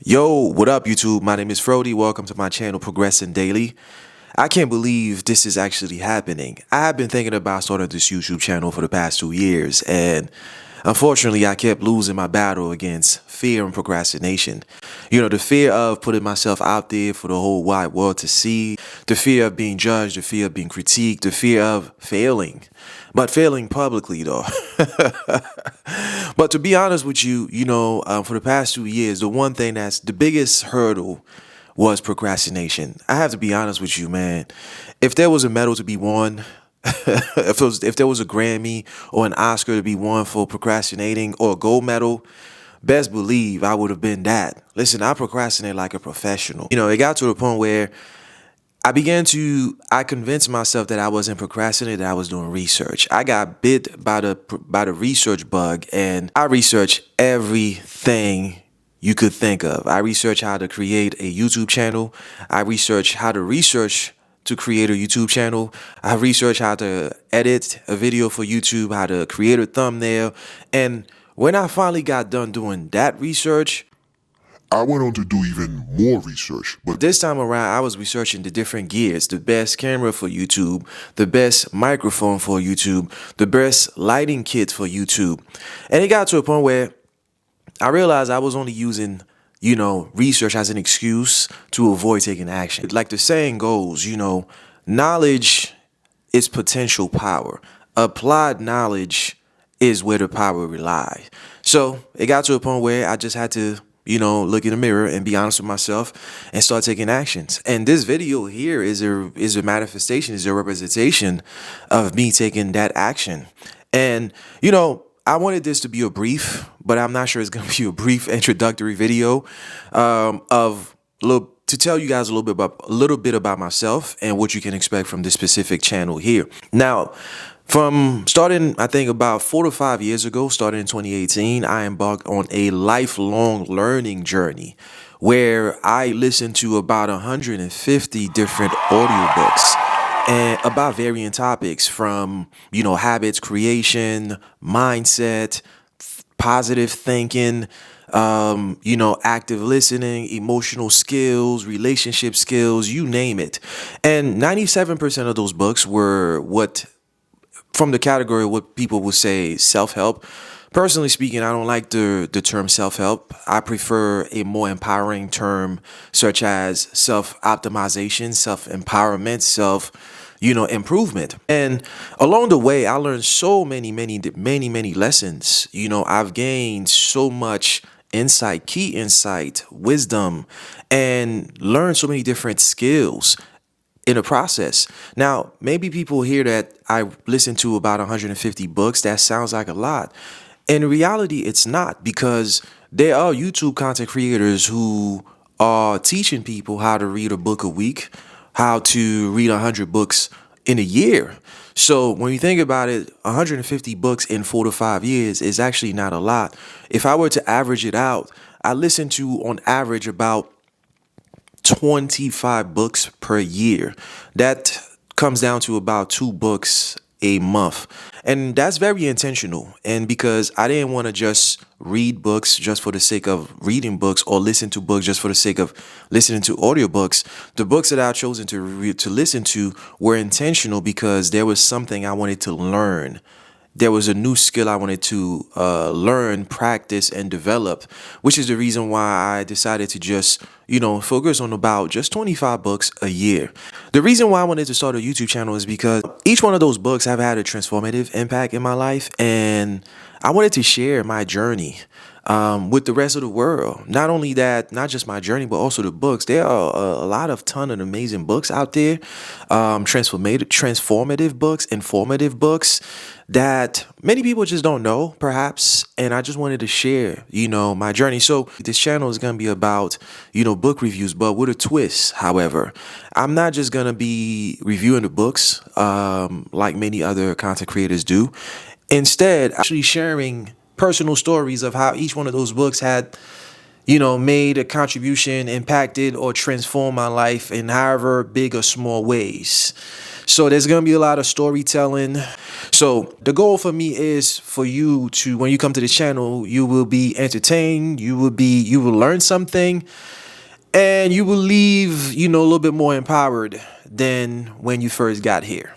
Yo, what up YouTube? My name is Frody. Welcome to my channel Progressing Daily. I can't believe this is actually happening. I have been thinking about starting this YouTube channel for the past 2 years, and unfortunately I kept losing my battle against fear and procrastination. You know, the fear of putting myself out there for the whole wide world to see, the fear of being judged, the fear of being critiqued, the fear of failing, but failing publicly though. But to be honest with you, for the past 2 years, the one thing that's the biggest hurdle was procrastination. I have to be honest with you, man. If there was a medal to be won, if there was a Grammy or an Oscar to be won for procrastinating or a gold medal, best believe I would have been that. Listen, I procrastinate like a professional. It got to the point where I convinced myself that I wasn't procrastinating, that I was doing research. I got bit by the research bug, and I researched everything you could think of. I researched how to create a YouTube channel. I researched how to research to create a YouTube channel. I researched how to edit a video for YouTube, how to create a thumbnail. And when I finally got done doing that research, I went on to do even more research, but this time around, I was researching the different gears, the best camera for YouTube, the best microphone for YouTube, the best lighting kit for YouTube. And it got to a point where I realized I was only using, research as an excuse to avoid taking action. Like the saying goes, knowledge is potential power. Applied knowledge is where the power relies. So it got to a point where I just had to look in the mirror and be honest with myself and start taking actions. And this video here is a manifestation, is a representation of me taking that action. And, I wanted this to be a brief, but I'm not sure it's going to be a brief introductory video to tell you guys a little bit about myself and what you can expect from this specific channel here. Now, from starting, I think about 4 to 5 years ago, starting in 2018, I embarked on a lifelong learning journey where I listened to about 150 different audiobooks and about varying topics from, habits creation, mindset, positive thinking, active listening, emotional skills, relationship skills, you name it. And 97% of those books were from the category of what people would say self-help. Personally speaking, I don't like the term self-help. I prefer a more empowering term such as self-optimization, self-empowerment, improvement. And along the way, I learned so many lessons. I've gained so much insight, key insight, wisdom, and learned so many different skills in the process. Now, maybe people hear that I listen to about 150 books. That sounds like a lot. In reality, it's not, because there are YouTube content creators who are teaching people how to read a book a week, how to read 100 books in a year. So when you think about it, 150 books in 4 to 5 years is actually not a lot. If I were to average it out, I listen to on average about 25 books per year. That comes down to about 2 books a month. And that's very intentional. And because I didn't want to just read books just for the sake of reading books or listen to books just for the sake of listening to audiobooks, the books that I've chosen to listen to were intentional because there was something I wanted to learn. There was a new skill I wanted to learn, practice, and develop, which is the reason why I decided to just, focus on about just 25 books a year. The reason why I wanted to start a YouTube channel is because each one of those books have had a transformative impact in my life, and I wanted to share my journey with the rest of the world. Not only that, not just my journey, but also the books. There are a ton of amazing books out there, transformative books, informative books that many people just don't know, perhaps. And I just wanted to share, my journey. So this channel is going to be about, book reviews, but with a twist. However, I'm not just going to be reviewing the books like many other content creators do. Instead, actually sharing personal stories of how each one of those books had, made a contribution, impacted, or transformed my life in however big or small ways. So there's going to be a lot of storytelling. So the goal for me is for you to, when you come to the channel, you will be entertained, you will learn something, and you will leave, a little bit more empowered than when you first got here.